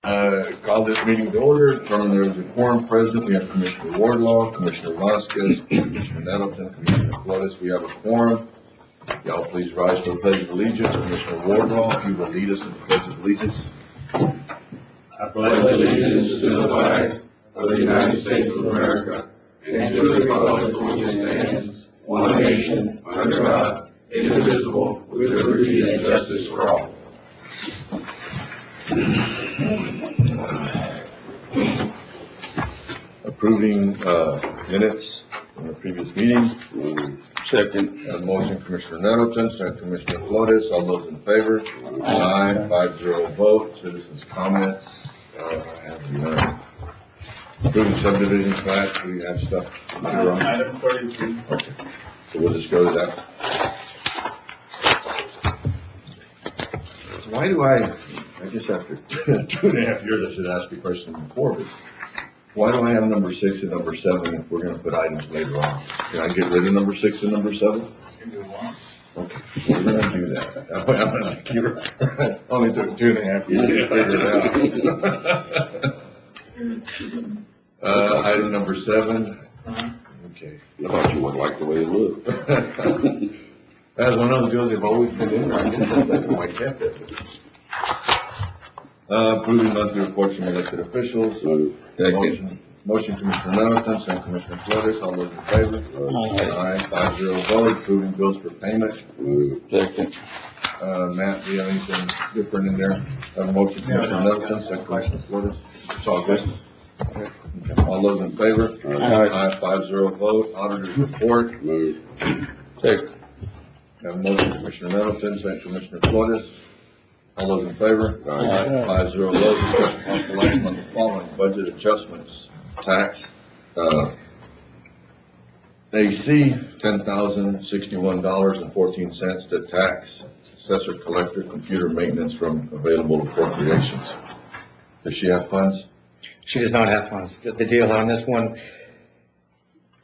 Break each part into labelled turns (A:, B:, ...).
A: Call this meeting to order. Determine there is a quorum present. We have Commissioner Wardlaw, Commissioner Vasquez, Commissioner Nettleton, Commissioner Flores. We have a quorum. Y'all please rise for the Pledge of Allegiance. Commissioner Wardlaw, you will lead us in the Pledge of Allegiance.
B: I pledge allegiance to the flag of the United States of America and to the republic for which it stands, one nation, under God, indivisible, with liberty and justice for all.
A: Approving minutes from the previous meeting.
B: Second.
A: Motion Commissioner Nettleton, second Commissioner Flores. All those in favor? Aye. 5-0 vote. Citizens' comments. I have none. Approving subdivision plat. We have stuff later on.
C: Item 42.
A: Okay. So we'll just go to that. Why do I guess after 2.5 years I should ask you a question before, but why do I have number 6 and number 7 if we're gonna put items later on? Can I get rid of number 6 and number 7? Okay, we're gonna do that. I'm gonna keep it. Only took 2.5 years to figure it out. Item number 7. Okay.
B: I thought you would like the way it looked.
A: As one of those deals, they've always been in there. I guess that's like why kept it. Approving monthly reports from elected officials. Motion Commissioner Nettleton, second Commissioner Flores. All those in favor? Aye. 5-0 vote. Approving bills for payment.
B: Second.
A: Matt, do you have anything different in there? Have a motion Commissioner Nettleton, second Commissioner Flores. It's all good. Okay. All those in favor? Aye. 5-0 vote. Auditor's report.
B: Second.
A: Have a motion Commissioner Nettleton, second Commissioner Flores. All those in favor?
B: Aye.
A: 5-0 vote. Discussion possible action on the following budget adjustments. Tax, AC, $10,061.14 to tax, assessor collector, computer maintenance from available appropriations. Does she have funds?
D: She does not have funds. The deal on this one,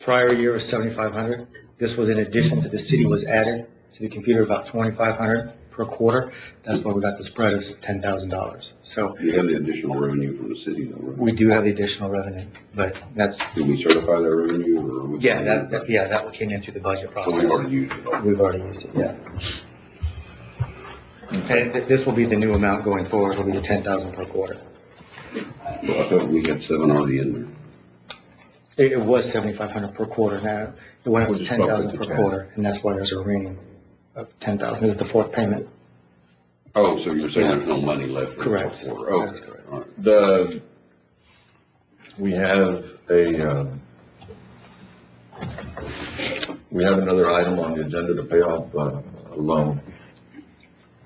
D: prior year was $7,500. This was in addition to the city was added to the computer about $2,500 per quarter. That's why we got the spread of $10,000. So
B: You have the additional revenue from the city though, right?
D: we do have the additional revenue, but that's,
B: Did we certify that revenue or?
D: that came in through the budget process.
B: So we've already used it all?
D: We've already used it, yeah. And this will be the new amount going forward. It'll be the $10,000 per quarter.
B: Well, I thought we had 7 already in there.
D: It was $7,500 per quarter. Now it went up
A: We'll
D: to
A: just bump it
D: $10,000
A: to
D: per
A: 10.
D: quarter, and that's why there's a remaining of $10,000. This is the fourth payment.
B: Oh, so you're saying
D: Yeah.
B: there's no money left for the
D: Correct.
B: fourth quarter? Okay.
D: That's correct.
B: All right.
A: We have another item on the agenda to pay off a loan.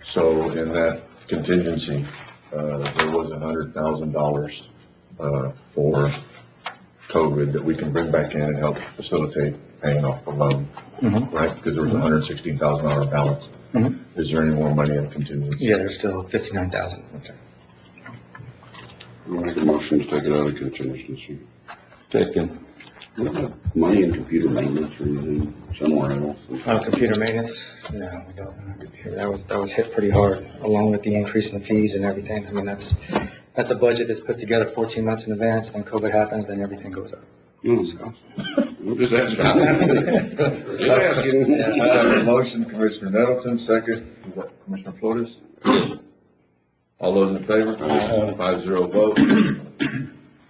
A: So in that contingency, there was $100,000 for COVID that we can bring back in and help facilitate paying off the loan, right? Because there was a $116,000 balance. Is there any more money in contingency?
D: Yeah, there's still $59,000.
A: Okay.
B: We'll make a motion to take it out of contingency.
A: Second.
B: What about money in computer maintenance or anything somewhere else?
D: Computer maintenance? No, we don't. Computer. That was hit pretty hard, along with the increase in the fees and everything. I mean, that's a budget that's put together 14 months in advance. Then COVID happens, then everything goes up.
B: Just asking.
A: Motion, Commissioner Nettleton, second, Commissioner Flores. All those in favor? 5-0 vote.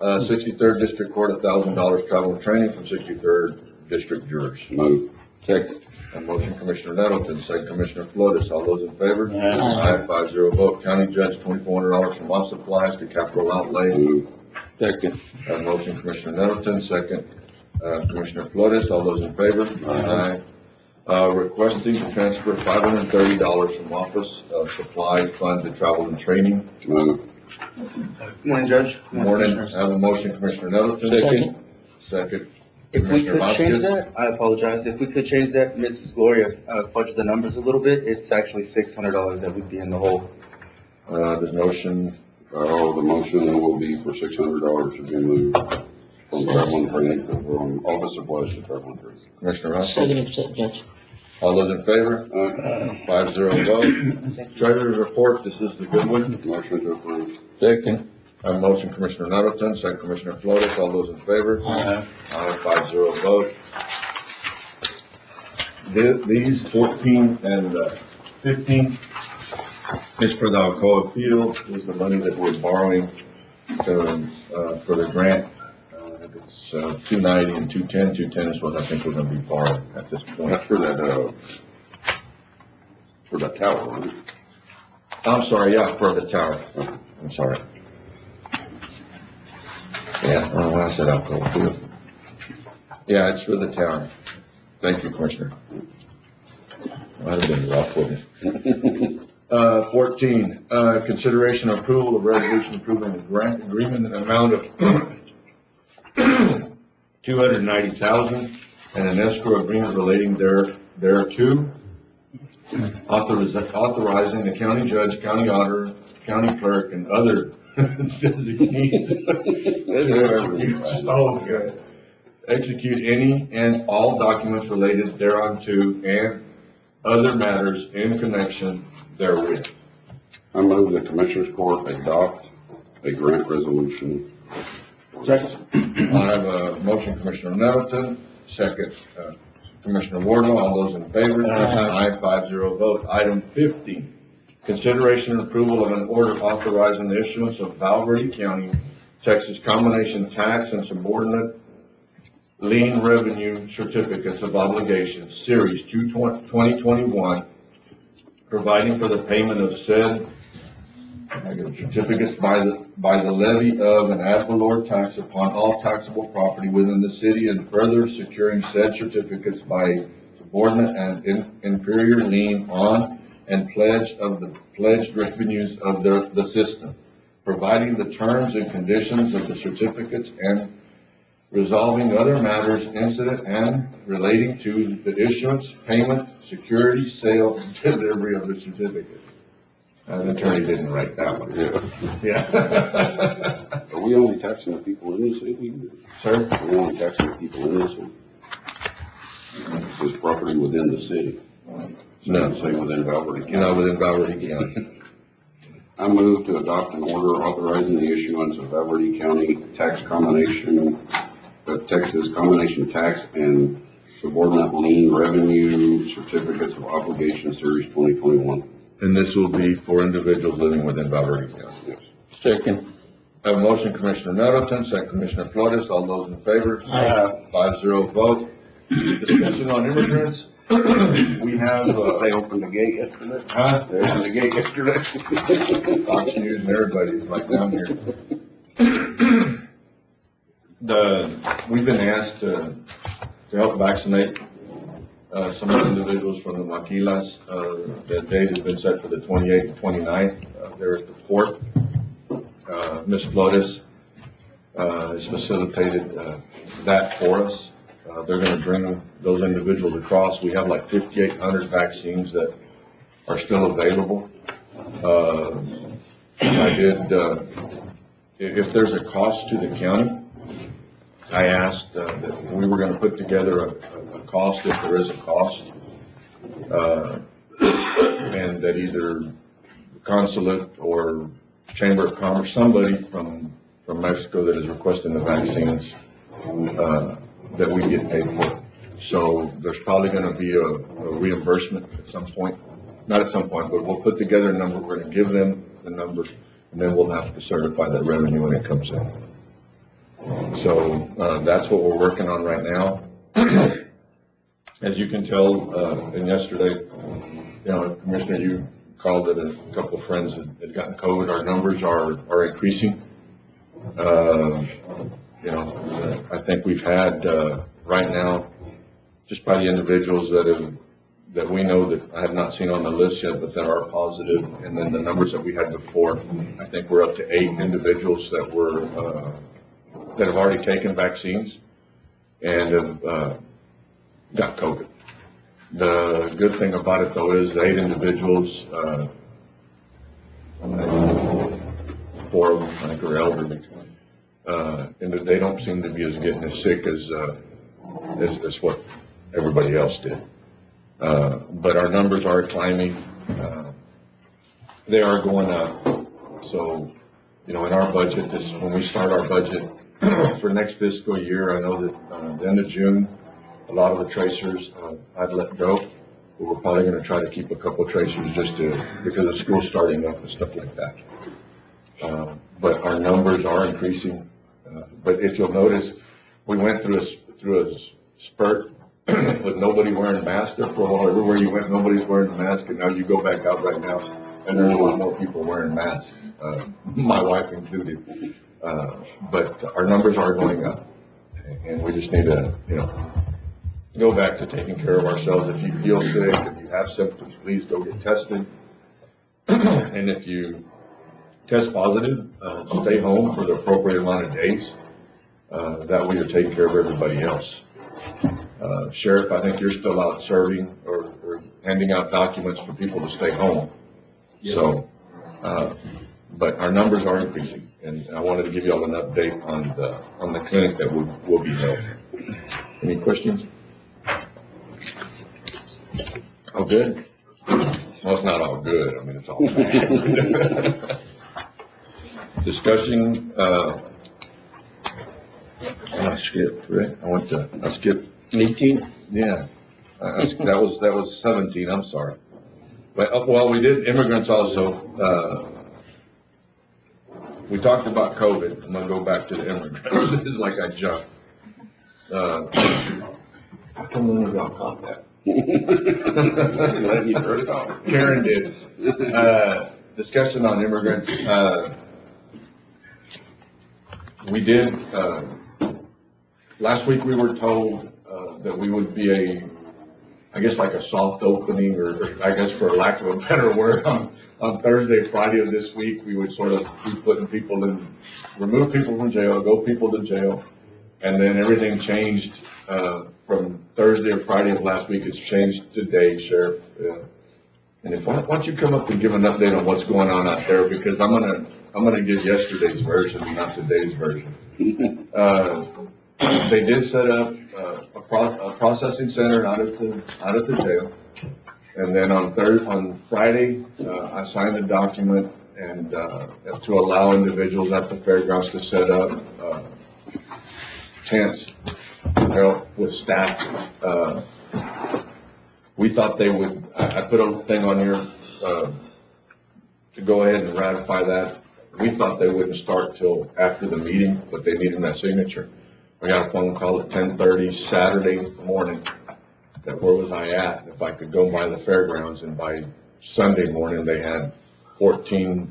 A: 63rd District Court, $1,000 travel and training from 63rd District jurors.
B: Move.
A: Second. And motion, Commissioner Nettleton, second, Commissioner Flores. All those in favor? Aye. 5-0 vote. County Judge, $2,400 from office supplies to capital outlay.
B: Move.
A: Second. Motion, Commissioner Nettleton, second, Commissioner Flores. All those in favor? Aye. Requesting to transfer $530 from office supply fund to travel and training.
B: Move.
D: Good morning, Judge.
A: Good morning. I have a motion, Commissioner Nettleton. Second.
D: If we
A: Commissioner
D: could change
A: Vasquez.
D: that, I apologize. If we could change that, Mrs. Gloria fudged the numbers a little bit. It's actually $600 that would be in the hole.
A: The motion,
B: The motion will be for $600 to be moved from travel and training, from office supplies to travel and training.
A: Commissioner Vasquez.
E: Second, Judge.
A: All those in favor? 5-0 vote. Treasurer's report, this is the good one.
B: Motion to approve.
A: Second. I have a motion, Commissioner Nettleton, second Commissioner Flores. All those in favor?
B: Aye.
A: Aye, 5-0 vote. These 14 and 15 is for the Alcoa Field, is the money that we're borrowing for the grant. It's 290 and 210. 210 is what I think we're gonna be borrowing at this point.
B: That's for that tower, right?
A: I'm sorry, yeah, for the tower. I'm sorry. Yeah, I don't know why I said Alcoa Field. Yeah, it's for the tower. Thank you, Commissioner. Might have been rough with it. 14, consideration and approval of resolution approving the grant agreement in the amount of $290,000 and an escrow agreement relating thereto. Authorizing the county judge, county auditor, county clerk, and other designees. Oh, good. Execute any and all documents related thereunto and other matters in connection therewith.
B: I move the Commissioners Court adopt a grant resolution.
A: Second. I have a motion, Commissioner Nettleton, second, Commissioner Wardlaw. All those in favor? Aye, 5-0 vote. Item 15, consideration and approval of an order authorizing the issuance of Valverde County, Texas combination tax and subordinate lien revenue certificates of obligation, Series 2021, providing for the payment of said certificates by the levy of an ad valorem tax upon all taxable property within the city, and further securing said certificates by subordinate and inferior lien on and pledge of the pledged revenues of the system, providing the terms and conditions of the certificates and resolving other matters incident and relating to the issuance, payment, security, sale, and delivery of the certificate. The attorney didn't write that one. Yeah.
B: Are we only taxing the people in the city?
A: Sir?
B: Are we only taxing the people in the city? This property within the city?
A: No.
B: Say within Valverde County?
A: Not within Valverde County.
B: I move to adopt an order authorizing the issuance of Valverde County tax combination, Texas combination tax and subordinate lien revenue certificates of obligation, Series 2021.
A: And this will be for individuals living within Valverde County.
B: Yes.
D: Second.
A: I have a motion, Commissioner Nettleton, second Commissioner Flores. All those in favor?
D: Aye.
A: 5-0 vote. Discussion on immigrants. We have,
B: They opened the gate yesterday.
A: huh?
B: They opened the gate yesterday.
A: Fox News and everybody's like down here. We've been asked to help vaccinate some of the individuals from the Maquilas. The date has been set for the 28th and 29th. They're at the port. Ms. Flores has facilitated that for us. They're going to bring those individuals across. We have like 5,800 vaccines that are still available. If there's a cost to the county, I asked that we were going to put together a cost, if there is a cost, and that either the consulate or Chamber of Commerce, somebody from Mexico that is requesting the vaccines, that we get paid for. So there's probably going to be a reimbursement at some point. Not at some point, but we'll put together a number. We're going to give them the number, and then we'll have to certify that revenue when it comes in. So that's what we're working on right now. As you can tell, and yesterday, Commissioner, you called that a couple of friends had gotten COVID. Our numbers are increasing. I think we've had right now, just by the individuals that we know that I have not seen on the list yet, but that are positive, and then the numbers that we had before, I think we're up to 8 individuals that have already taken vaccines and have got COVID. The good thing about it, though, is 8 individuals, 4 of them, I think, are elderly, and that they don't seem to be getting as sick as what everybody else did. But our numbers are climbing. They are going up. So in our budget, when we start our budget for next fiscal year, I know that, the end of June, a lot of the tracers, I'd let go. But we're probably gonna try to keep a couple tracers because of school starting up and stuff like that. But our numbers are increasing. But if you'll notice, we went through a spurt with nobody wearing masks there for a while. Everywhere you went, nobody's wearing a mask, and now you go back out right now, and there's a lot more people wearing masks, my wife included. But our numbers are going up, and we just need to, go back to taking care of ourselves. If you feel sick, if you have symptoms, please go get tested. And if you test positive, stay home for the appropriate amount of days. That way you're taking care of everybody else. Sheriff, I think you're still out serving or handing out documents for people to stay home. So, but our numbers are increasing, and I wanted to give you all an update on the clinic that will be held. Any questions? All good? Well, it's not all good. I mean, it's all bad. Discussing, I skipped, right? I skipped 18? Yeah. That was 17, I'm sorry. But, well, we did immigrants also, we talked about COVID. I'm gonna go back to the immigrants. It's like I jumped. How come none of y'all caught that?
B: You heard it all.
A: Karen did. Discussion on immigrants. We did, last week we were told, that we would be I guess like a soft opening, or I guess for lack of a better word, on Thursday, Friday of this week, we would sort of be putting people remove people from jail, go people to jail. And then everything changed, from Thursday or Friday of last week. It's changed today, Sheriff. And why don't you come up and give an update on what's going on out there, because I'm gonna give yesterday's version, not today's version. They did set up a processing center out at the jail, and then on Friday, I signed a document and to allow individuals at the fairgrounds to set up tents to help with staff. We thought they would. I put a thing on here to go ahead and ratify that. We thought they wouldn't start till after the meeting, but they needed my signature. I got a phone call at 10:30 Saturday morning that where was I at, if I could go by the fairgrounds, and by Sunday morning they had 14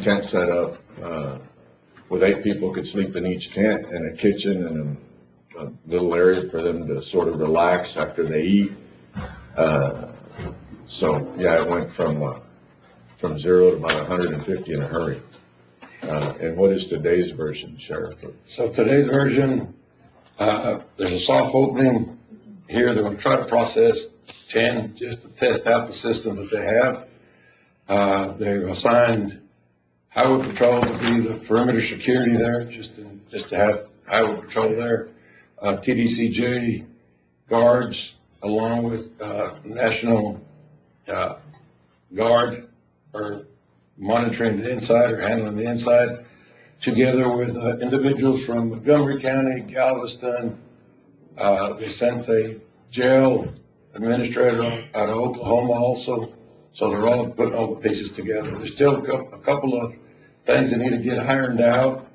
A: tents set up, with 8 people could sleep in each tent, and a kitchen and a little area for them to sort of relax after they eat. So yeah, it went from 0 to about 150 in a hurry. And what is today's version, Sheriff?
C: So today's version, there's a soft opening here. They're going to try to process 10 just to test out the system that they have. They've assigned highway patrol to be the perimeter security there, just to have highway patrol there. TDCJ guards, along with National Guard, are monitoring the inside or handling the inside, together with individuals from Montgomery County, Galveston. They sent a jail administrator out of Oklahoma also. So they're all putting all the pieces together. There's still a couple of things that need to get ironed out.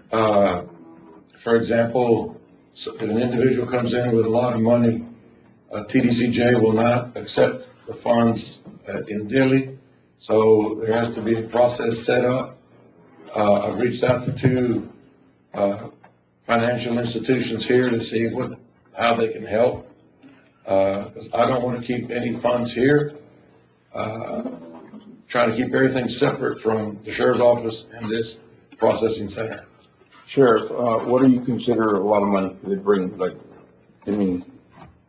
C: For example, if an individual comes in with a lot of money, TDCJ will not accept the funds in Dilley. So there has to be a process set up. I've reached out to 2 financial institutions here to see how they can help. Because I don't want to keep any funds here. Trying to keep everything separate from the sheriff's office and this processing center.
B: Sheriff, what do you consider a lot of money? They bring $500,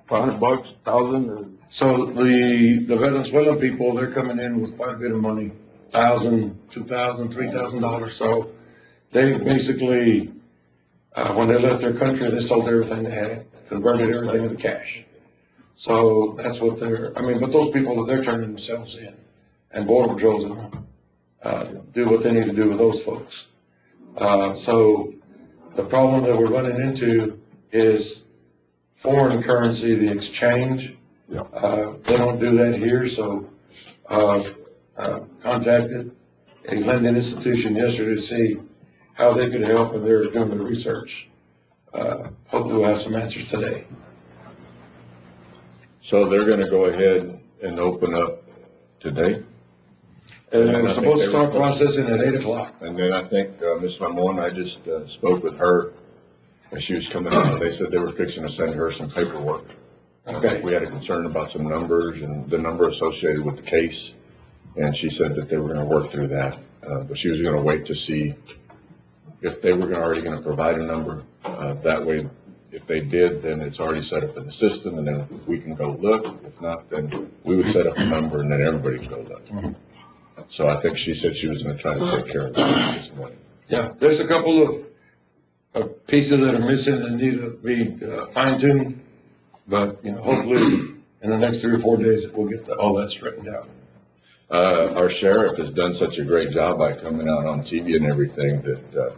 B: 1,000, or?
C: So the Venezuelan people, they're coming in with quite a bit of money, $1,000, $2,000, $3,000. So they basically, when they left their country, they sold everything they had, converted everything into cash. So that's what but those people, they're turning themselves in, and Border Patrol's in them. do what they need to do with those folks. So the problem that we're running into is foreign currency, the exchange. They don't do that here, so contacted a lending institution yesterday to see how they could help, and they're doing the research. Hopefully we'll have some answers today.
A: So they're gonna go ahead and open up today?
C: And we're supposed to start processing at 8 o'clock.
A: And then I think, Ms. Lamont, I just, spoke with her as she was coming out. They said they were fixing to send her some paperwork.
C: Okay.
A: We had a concern about some numbers and the number associated with the case. And she said that they were gonna work through that. But she was gonna wait to see if they were already gonna provide a number. That way, if they did, then it's already set up in the system, and then we can go look. If not, then we would set up a number and then everybody can go look.
C: Mhm.
A: So I think she said she was gonna try to take care of that this morning.
C: Yeah, there's a couple of pieces that are missing that need to be fine tuned, but, hopefully in the next 3 or 4 days, we'll get all that straightened out.
A: Our sheriff has done such a great job by coming out on TV and everything that,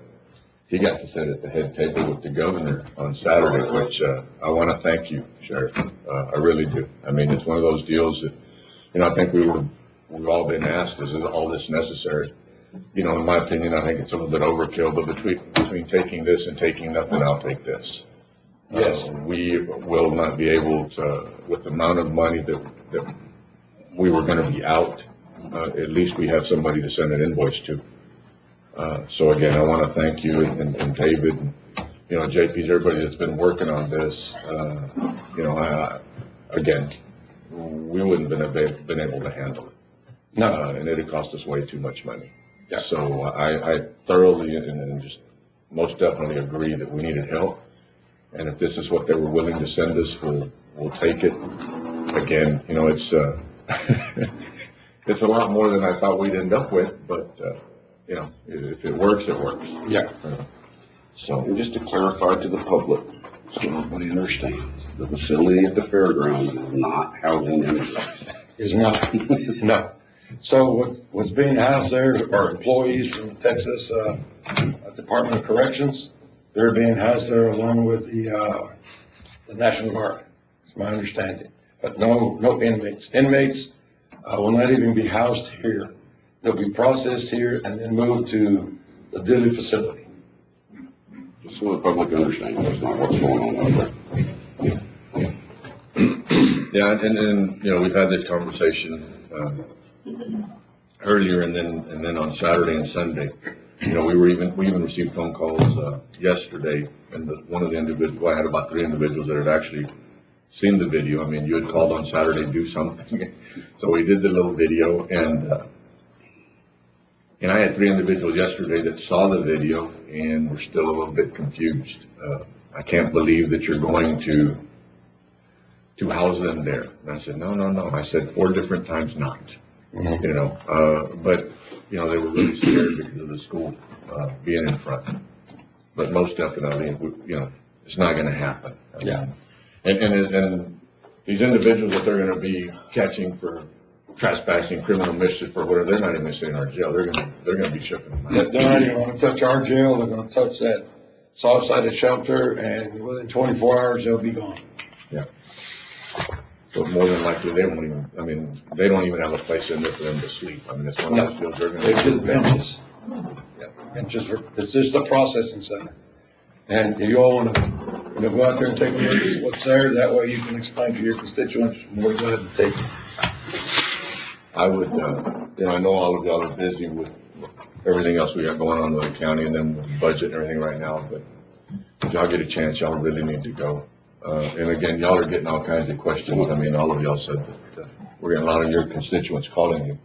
A: he got to sit at the head table with the governor on Saturday, which, I want to thank you, Sheriff. I really do. I mean, it's one of those deals that, I think we've all been asked, is all this necessary? In my opinion, I think it's a little bit overkill, but between taking this and taking nothing, I'll take this.
C: Yes.
A: We will not be able to, with the amount of money that we were gonna be out, at least we have somebody to send an invoice to. So again, I want to thank you and David, and, JP's, everybody that's been working on this. Again, we wouldn't have been able to handle it.
C: No.
A: And it'd cost us way too much money.
C: Yeah.
A: So I thoroughly and just most definitely agree that we needed help. And if this is what they were willing to send us, we'll take it. Again, it's, it's a lot more than I thought we'd end up with, but, if it works, it works.
C: Yeah.
A: So,
B: And just to clarify to the public, so everybody understands, the facility at the fairgrounds is not housing immigrants.
C: Is not, no. So what's being housed there are employees from the Texas, Department of Corrections. They're being housed there along with the National Guard, is my understanding. But no inmates. Inmates, will not even be housed here. They'll be processed here and then moved to the Dilley facility.
B: Just so the public understands, that's not what's going on over there.
A: yeah, and we've had this conversation, earlier and then on Saturday and Sunday. We even received phone calls, yesterday, and one of the individuals, I had about 3 individuals that had actually seen the video. I mean, you had called on Saturday to do something. So we did the little video, and I had 3 individuals yesterday that saw the video and were still a little bit confused. I can't believe that you're going to house them there. And I said, no. I said 4 different times not.
C: Mm-hmm.
A: But, they were really scared because of the school, being in front. But most definitely, it's not gonna happen.
C: Yeah.
A: And these individuals that they're gonna be catching for trespassing, criminal mischief, or whatever, they're not even sitting in our jail. They're gonna be shipping them out.
C: They're not even gonna touch our jail. They're gonna touch that soft-sided shelter, and within 24 hours, they'll be gone.
A: Yeah. So more than likely, they don't even have a place in there for them to sleep. I mean, it's one of those deals they're
C: They're just
A: gonna.
C: benches.
A: Yeah.
C: It's just a processing center. And you all wanna, go out there and take a look at what's there, that way you can explain to your constituents, we're glad to take it.
A: I would, I know all of y'all are busy with everything else we got going on with the county and then with the budget and everything right now, but if y'all get a chance, y'all really need to go. And again, y'all are getting all kinds of questions. I mean, all of y'all said that we're getting a lot of your constituents calling you.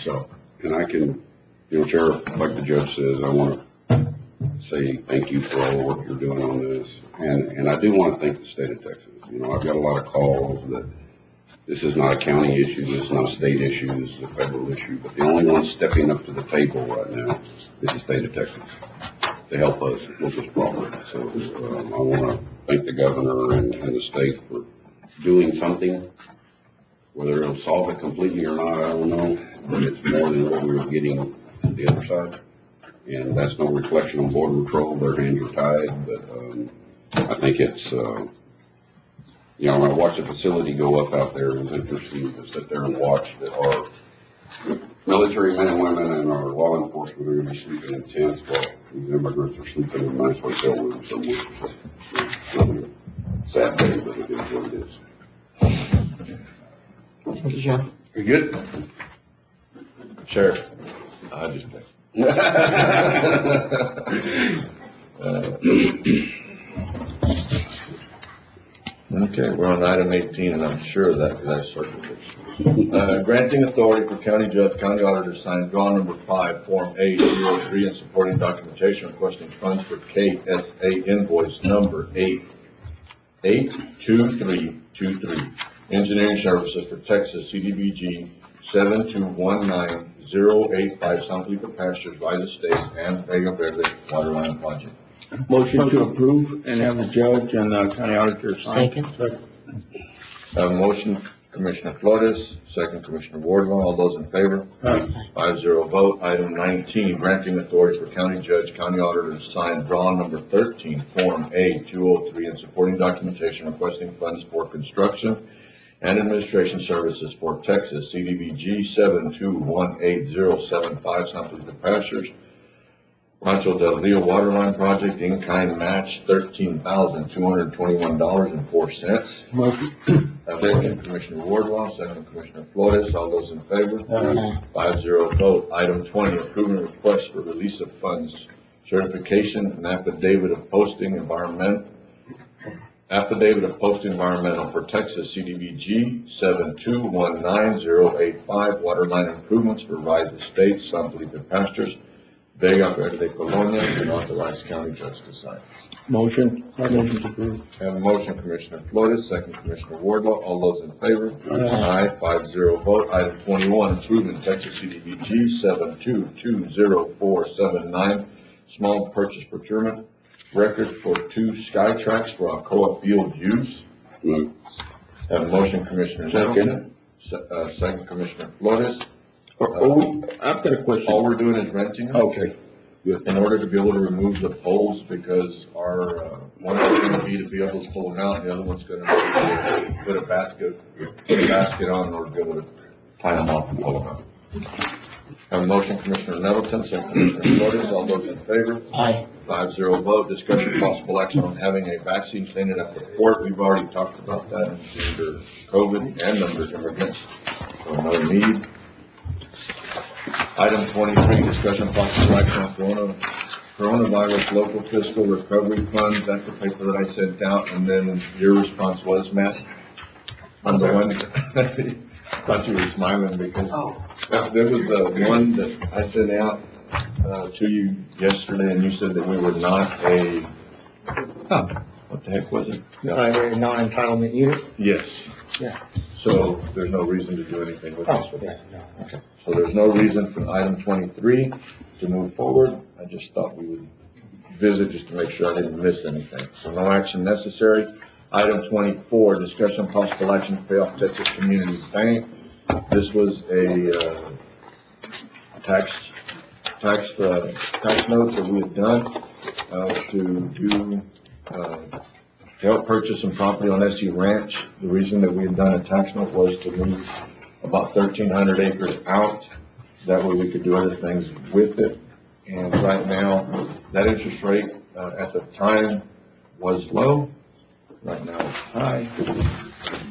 A: So,
B: And I can, Sheriff, like the judge says, I want to say thank you for all the work you're doing on this. And I do want to thank the state of Texas. I've got a lot of calls that this is not a county issue, this is not a state issue, this is a federal issue. But the only one stepping up to the table right now is the state of Texas to help us with this problem. So I want to thank the governor and the state for doing something. Whether it'll solve it completely or not, I don't know. but it's more than what we were getting on the other side. And that's no reflection on Border Patrol, their hands are tied, but, I think it's, you know, when I watched the facility go up out there, it was interesting to sit there and watch that our military men and women and our law enforcement are gonna be sleeping in tents while these immigrants are sleeping in nice hotel rooms somewhere. So, it's really a sad day, but it is what it is.
D: Thank you, John.
A: You good? Sheriff? I just play. Okay, we're on item 18, and I'm sure of that because I circled it. Granting authority for county judge, county auditor to sign draw number 5, Form A03, and supporting documentation requesting funds for KSA invoice number 82323, engineering services for Texas CDBG 7219085 San Felipe Pastures, Rise Estates, and Vega Verde Waterline Project.
E: Motion to approve and have the judge and county auditor sign.
D: Second.
A: Have a motion, Commissioner Flores, second Commissioner Wardlaw, all those in favor? 5-0 vote. Item 19, granting authority for county judge, county auditor to sign draw number 13, Form A203, and supporting documentation requesting funds for construction and administration services for Texas CDBG 7218075 San Felipe Pastures, Rancho Del Rio Waterline Project, in-kind match $13,221.04.
E: Motion.
A: Motion, Commissioner Wardlaw, second Commissioner Flores, all those in favor? 5-0 vote. Item 20, approving request for release of funds, certification and affidavit of posting environmental for Texas CDBG 7219085 waterline improvements for Rise Estates, San Felipe Pastures, Vega Verde Colonia, and authorize county judge to sign.
E: Motion to approve.
A: Have a motion, Commissioner Flores, second Commissioner Wardlaw, all those in favor? Aye. 5-0 vote. Item 21, approving Texas CDBG 7220479, small purchase procurement record for 2 sky tracks for Alcoa field use.
B: Move.
A: Have a motion, Commissioner Middleton, second Commissioner Flores.
E: I've got a question.
A: All we're doing is renting them.
E: Okay.
A: In order to be able to remove the poles, because our, one is gonna be able to pull them out, the other one's gonna be to put a basket on in order to be able to tie them off and pull them out. Have a motion, Commissioner Nettleton, second Commissioner Flores, all those in favor?
D: Aye.
A: 5-0 vote. Discussion possible action on having a vaccine clinic at the port. We've already talked about that under COVID and under immigrants. So no need. Item 23, discussion possible action on coronavirus local fiscal recovery fund. That's the paper that I sent out, and then your response was, Matt? I'm the one, thought you were smiling because there was one that I sent out to you yesterday, and you said that we were not a, what the heck was it?
D: Non-entitlement unit?
A: Yes.
D: Yeah.
A: So there's no reason to do anything with this one?
D: Yeah, no.
A: Okay, so there's no reason for item 23 to move forward. I just thought we would visit just to make sure I didn't miss anything. So no action necessary. Item 24, discussion possible action to pay off Texas Community Bank. This was a tax note that we had done to help purchase some property on SE Ranch. The reason that we had done a tax note was to move about 1,300 acres out. That way we could do other things with it. And right now, that interest rate at the time was low. Right now it's high,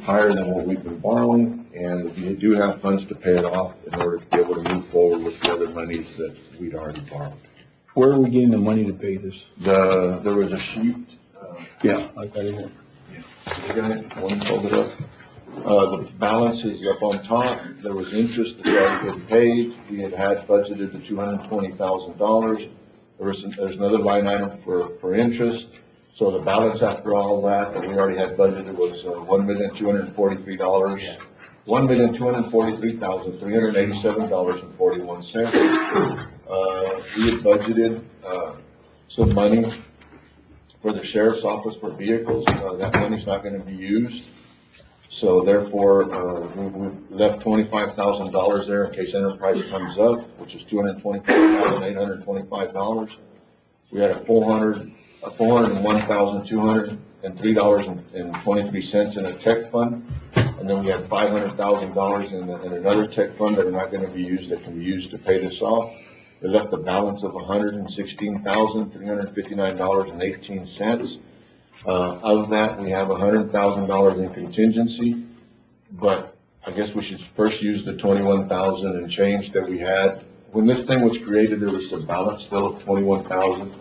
A: higher than what we've been borrowing. And we do have funds to pay it off in order to be able to move forward with the other monies that we'd already borrowed.
E: Where are we getting the money to pay this?
A: There was a sheet.
E: Yeah, I got it here.
A: You got it? One, hold it up. The balance is up on top. There was interest that we already had paid. We had budgeted the $220,000. There's another line item for interest. So the balance after all that we already had budgeted was $1,243,000. $1,243,387.41. We had budgeted some money for the sheriff's office for vehicles. That money's not going to be used. So therefore, we left $25,000 there in case enterprise comes up, which is $225,825. We had $401,203.23 in a tech fund. And then we had $500,000 in another tech fund that are not gonna be used, that can be used to pay this off. It left a balance of $116,359.18. Of that, we have $100,000 in contingency, but I guess we should first use the 21,000 and change that we had. When this thing was created, there was a balance still of 21,000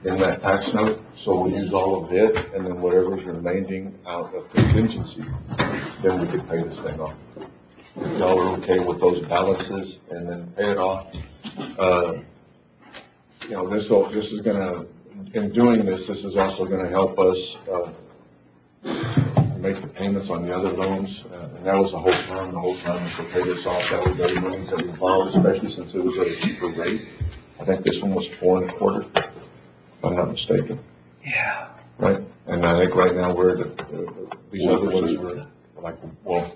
A: in that tax note, so we'll use all of it, and then whatever's remaining out of contingency, then we could pay this thing off. If y'all are okay with those balances, and then pay it off. You know, this is gonna, in doing this, this is also gonna help us, make the payments on the other loans, and that was the whole time was to pay this off. That was the loans that we borrowed, especially since it was at a cheaper rate. I think this one was 4.25%, if I'm not mistaken.
D: Yeah.
A: Right? And I think right now these other ones were like, well,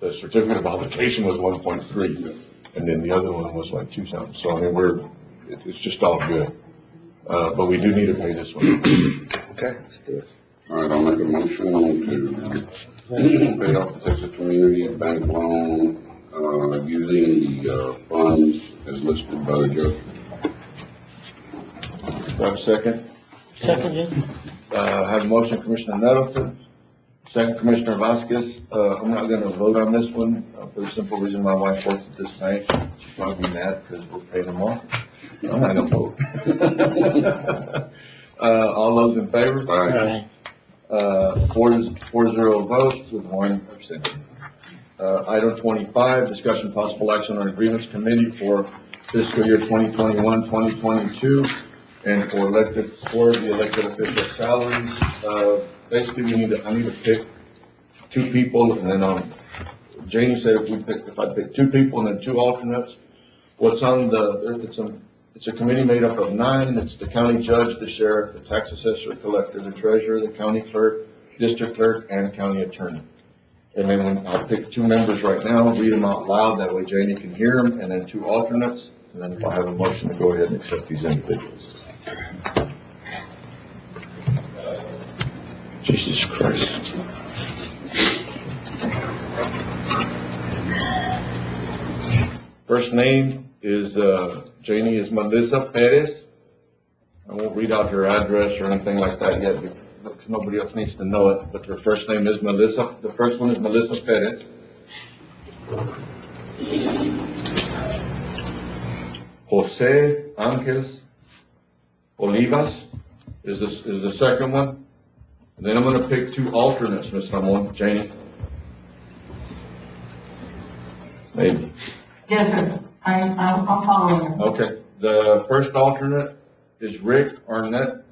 A: the certificate of obligation was 1.3, and then the other one was like 2 something. So I mean, it's just all good. But we do need to pay this one.
D: Okay, let's do it.
B: All right, I'll make a motion to pay off the Texas Community Bank loan, using the funds as listed by the judge.
A: Do I have a second?
F: Second, Judge.
A: Have a motion, Commissioner Nettleton. Second, Commissioner Vasquez. I'm not gonna vote on this one, for the simple reason my wife works at this bank. She's probably mad because we're paying them off. I'm not gonna vote. All those in favor?
F: Aye.
A: 4-0 votes with 1 abstention. Item 25, discussion possible action on agreements committee for fiscal year 2021-2022 and for the elected official salaries. Basically, I need to pick 2 people, and then, Janie said if I pick 2 people and then 2 alternates, what's on it's a committee made up of 9. It's the county judge, the sheriff, the tax assessor, collector, the treasurer, the county clerk, district clerk, and county attorney. And then I'll pick 2 members right now, read them out loud, that way Janie can hear them, and then 2 alternates. And then if I have a motion to go ahead and accept these individuals. Jesus Christ. First name is, Janie is Melissa Perez. I won't read out her address or anything like that yet, because nobody else needs to know it, but her first name is Melissa. The first one is Melissa Perez. Jose Angeles Olivas is the second one. And then I'm gonna pick 2 alternates, Ms. Ramon, Janie. Maybe.
G: Yes, sir. I'm following you.
A: Okay, the first alternate is Rick Arneson.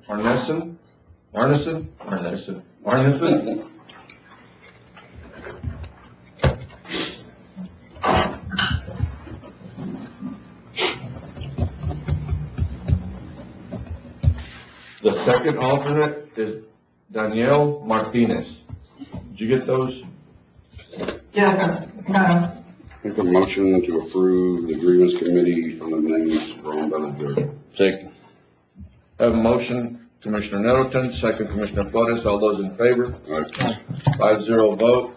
A: The second alternate is Danielle Martinez. Did you get those?
G: Yes, sir. Got it.
B: Make a motion to approve the grievance committee on the names drawn by the judge.
A: Second. Have a motion, Commissioner Nettleton, second Commissioner Flores. All those in favor?
B: All right.
A: 5-0 vote.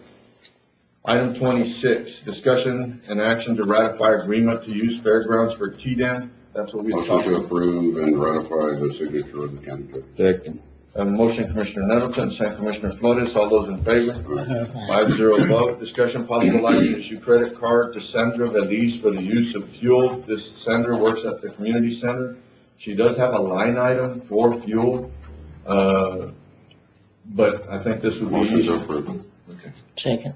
A: Item 26, discussion and action to ratify agreement to use fairgrounds for TDM. That's what we
B: Motion
A: talked
B: to
A: about.
B: approve and ratify the signature of the county judge.
A: Second. Have a motion, Commissioner Nettleton, second Commissioner Flores. All those in favor?
B: All right.
A: 5-0 vote. Discussion possible action to issue credit card to Sandra Veliz for the use of fuel. This Sandra works at the community center. She does have a line item for fuel, but I think this would be
B: Motion to
A: easier.
B: approve.
A: Okay.
F: Second.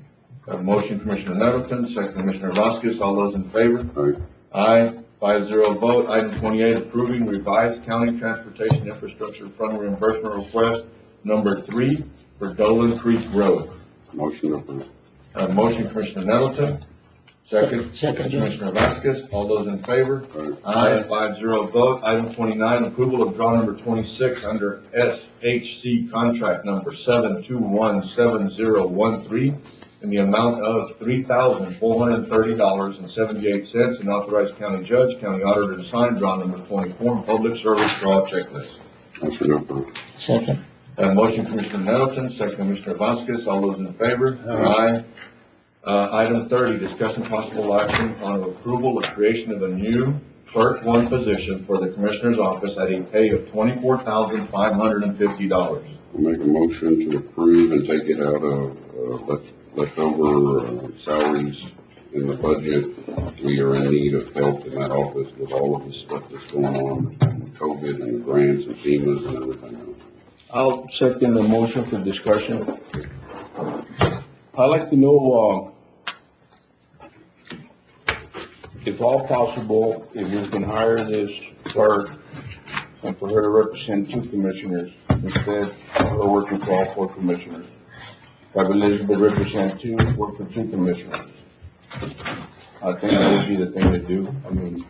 A: Have a motion, Commissioner Nettleton, second Commissioner Vasquez. All those in favor?
B: All right.
A: Aye. 5-0 vote. Item 28, approving revised county transportation infrastructure fund reimbursement request number 3 for Dolan Creek Road.
B: Motion to approve.
A: Motion, Commissioner Nettleton, Second.
E: Second.
A: Commissioner Vasquez, all those in favor?
B: Aye.
A: 5-0 vote. Item 29, approval of draw number 26 under SHC contract number 7217013 in the amount of $3,430.78 and authorize county judge, county auditor to sign draw number 24 and public service draw checklist.
B: Motion approved.
E: Second.
A: Motion Commissioner Nettleton, second Commissioner Vasquez, all those in favor? Aye. Item 30, discussion possible action on approval of creation of a new clerk one position for the Commissioner's office at a pay of $24,550.
B: I'll make a motion to approve and take it out of, leftover salaries in the budget. We are in need of help in that office with all of the stuff that's going on, COVID and the grants and FEMA's and everything else.
E: I'll second the motion for discussion. I'd like to know, if all possible, if we can hire this clerk and for her to represent 2 commissioners instead of her working for all 4 commissioners. Have Elizabeth represent 2, work for 2 commissioners. I think that would be the thing to do. I mean,